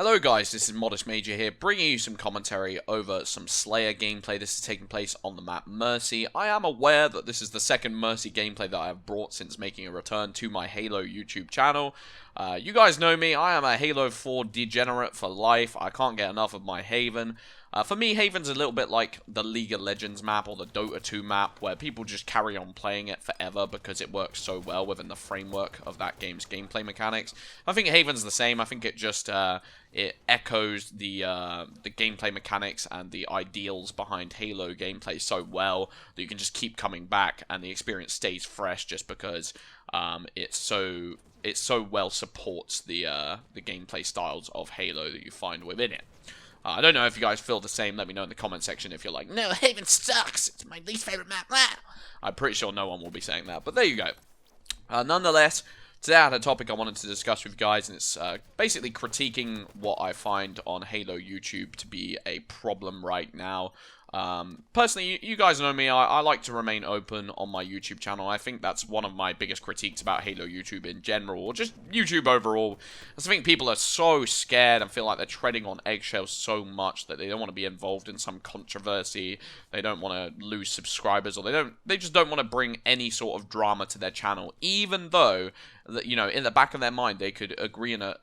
Hello guys, this is Modest Major here, bringing you some commentary over some Slayer gameplay. This is taking place on the map Mercy. I am aware that this is the second Mercy gameplay that I have brought since making a return to my Halo YouTube channel. You guys know me, I am a Halo 4 degenerate for life. I can't get enough of my Haven. For me, Haven's a little bit like the League of Legends map or the Dota 2 map, where people just carry on playing it forever because it works so well within the framework of that game's gameplay mechanics. I think Haven's the same. I think it just it echoes the gameplay mechanics and the ideals behind Halo gameplay so well that you can just keep coming back and the experience stays fresh just because it so well supports the gameplay styles of Halo that you find within it. I don't know if you guys feel the same. Let me know in the comment section if you're like, no, Haven sucks. It's my least favorite map. I'm pretty sure no one will be saying that, but there you go. Nonetheless, today I had a topic I wanted to discuss with you guys, and it's basically critiquing what I find on Halo YouTube to be a problem right now. Personally, you guys know me, I like to remain open on my YouTube channel. I think that's one of my biggest critiques about Halo YouTube in general, or just YouTube overall. I think people are so scared and feel like they're treading on eggshells so much that they don't want to be involved in some controversy, they don't want to lose subscribers, or they just don't want to bring any sort of drama to their channel, even though, you know, in the back of their mind, they could agree and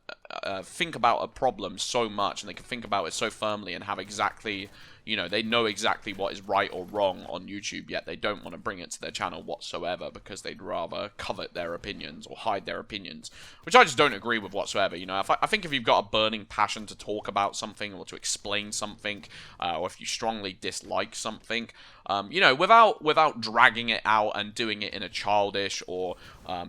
think about a problem so much, and they can think about it so firmly and have exactly, you know, they know exactly what is right or wrong on YouTube, yet they don't want to bring it to their channel whatsoever because they'd rather covet their opinions or hide their opinions, which I just don't agree with whatsoever. You know, I think if you've got a burning passion to talk about something or to explain something, or if you strongly dislike something, you know, without dragging it out and doing it in a childish or,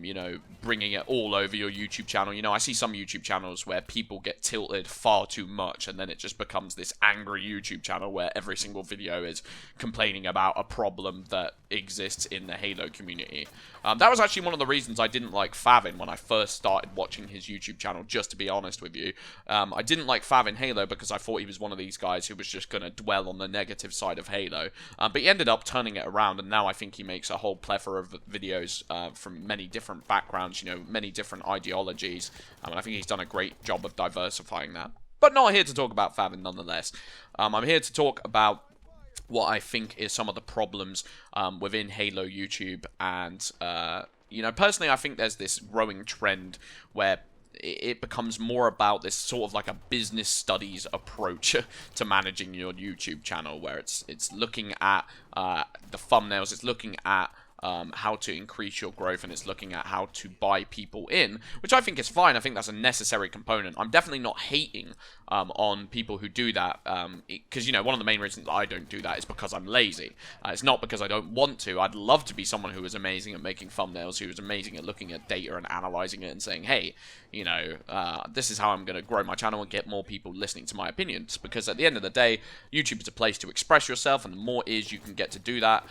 you know, bringing it all over your YouTube channel. You know, I see some YouTube channels where people get tilted far too much, and then it just becomes this angry YouTube channel where every single video is complaining about a problem that exists in the Halo community. That was actually one of the reasons I didn't like Favin when I first started watching his YouTube channel, just to be honest with you. I didn't like Favin Halo because I thought he was one of these guys who was just going to dwell on the negative side of Halo. But he ended up turning it around, and now I think he makes a whole plethora of videos from many different backgrounds, you know, many different ideologies. And I think he's done a great job of diversifying that. But not here to talk about Favin nonetheless. I'm here to talk about what I think is some of the problems within Halo YouTube, and you know, personally I think there's this growing trend where it becomes more about this sort of like a business studies approach to managing your YouTube channel, where it's looking at the thumbnails, it's looking at how to increase your growth, and it's looking at how to buy people in, which I think is fine. I think that's a necessary component. I'm definitely not hating on people who do that, because, you know, one of the main reasons I don't do that is because I'm lazy. It's not because I don't want to. I'd love to be someone who is amazing at making thumbnails, who is amazing at looking at data and analyzing it and saying, hey, you know, this is how I'm going to grow my channel and get more people listening to my opinions, because at the end of the day, YouTube is a place to express yourself, and the more you can get to do that,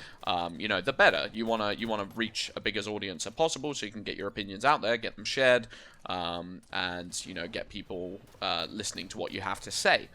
you know, the better. You want to reach a biggest audience as possible, so you can get your opinions out there, get them shared, and, you know, get people listening to what you have to say.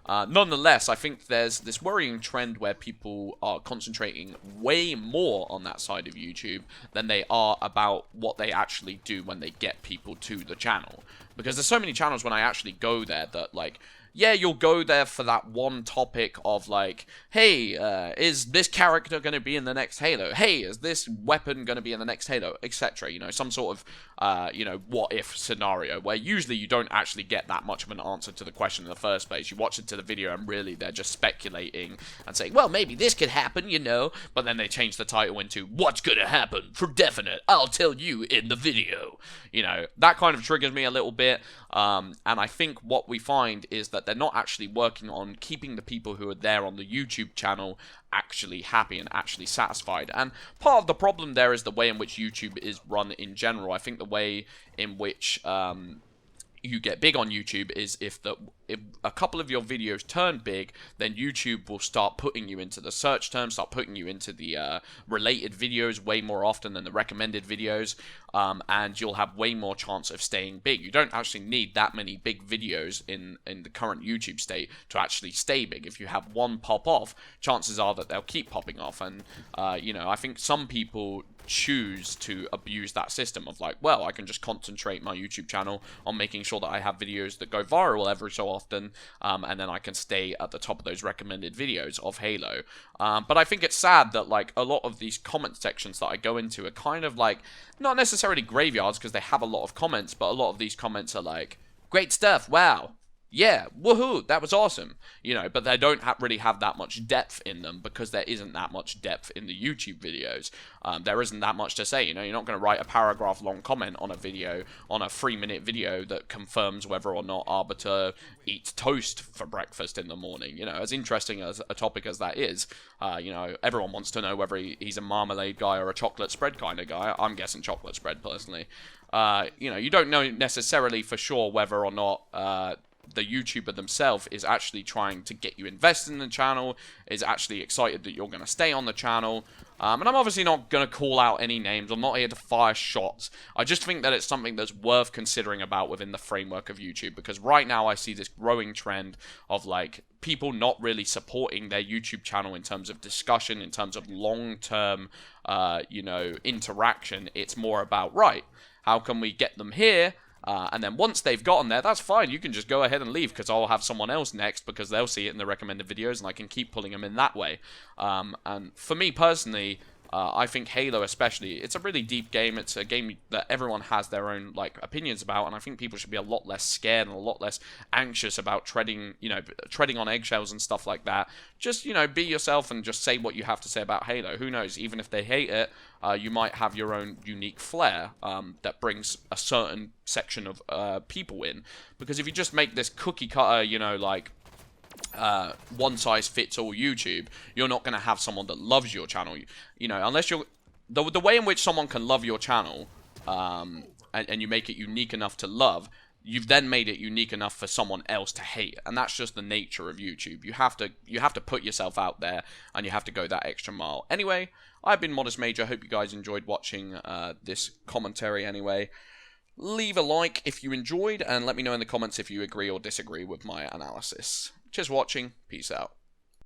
Nonetheless, I think there's this worrying trend where people are concentrating way more on that side of YouTube than they are about what they actually do when they get people to the channel. Because there's so many channels when I actually go there that, like, yeah, you'll go there for that one topic of, like, hey, is this character going to be in the next Halo? Hey, is this weapon going to be in the next Halo? Etc. You know, some sort of, you know, what-if scenario, where usually you don't actually get that much of an answer to the question in the first place. You watch into the video and really they're just speculating and saying, well, maybe this could happen, you know, but then they change the title into, what's going to happen? For definite, I'll tell you in the video. You know, that kind of triggers me a little bit, and I think what we find is that they're not actually working on keeping the people who are there on the YouTube channel actually happy and actually satisfied. And part of the problem there is the way in which YouTube is run in general. I think the way in which you get big on YouTube is if a couple of your videos turn big, then YouTube will start putting you into the search terms, start putting you into the related videos way more often than the recommended videos, and you'll have way more chance of staying big. You don't actually need that many big videos in the current YouTube state to actually stay big. If you have one pop off, chances are that they'll keep popping off. And you know, I think some people choose to abuse that system of, like, well, I can just concentrate my YouTube channel on making sure that I have videos that go viral every so often, and then I can stay at the top of those recommended videos of Halo. But I think it's sad that, like, a lot of these comment sections that I go into are kind of like, not necessarily graveyards because they have a lot of comments, but a lot of these comments are like, great stuff, wow, yeah, woohoo, that was awesome, you know, but they don't really have that much depth in them because there isn't that much depth in the YouTube videos. There isn't that much to say, you know, you're not going to write a paragraph long comment on a video, on a 3-minute video that confirms whether or not Arbiter eats toast for breakfast in the morning, you know, as interesting as a topic as that is, you know, everyone wants to know whether he's a marmalade guy or a chocolate spread kind of guy. I'm guessing chocolate spread, personally. You know, you don't know necessarily for sure whether or not, the YouTuber themselves is actually trying to get you invested in the channel, is actually excited that you're going to stay on the channel. And I'm obviously not going to call out any names. I'm not here to fire shots. I just think that it's something that's worth considering about within the framework of YouTube, because right now I see this growing trend of, like, people not really supporting their YouTube channel in terms of discussion, in terms of long-term, you know, interaction. It's more about, right, how can we get them here? And then once they've gotten there, that's fine. You can just go ahead and leave because I'll have someone else next because they'll see it in the recommended videos and I can keep pulling them in that way. And for me personally, I think Halo especially, it's a really deep game. It's a game that everyone has their own, like, opinions about, and I think people should be a lot less scared and a lot less anxious about treading on eggshells and stuff like that. Just, you know, be yourself and just say what you have to say about Halo. Who knows, even if they hate it, you might have your own unique flair that brings a certain section of people in. Because if you just make this cookie cutter, you know, like, one-size-fits-all YouTube, you're not going to have someone that loves your channel. You know, unless you're... The way in which someone can love your channel, and you make it unique enough to love, you've then made it unique enough for someone else to hate. And that's just the nature of YouTube. You have to put yourself out there, and you have to go that extra mile. Anyway, I've been Modest Major. Hope you guys enjoyed watching this commentary anyway. Leave a like if you enjoyed, and let me know in the comments if you agree or disagree with my analysis. Cheers for watching. Peace out.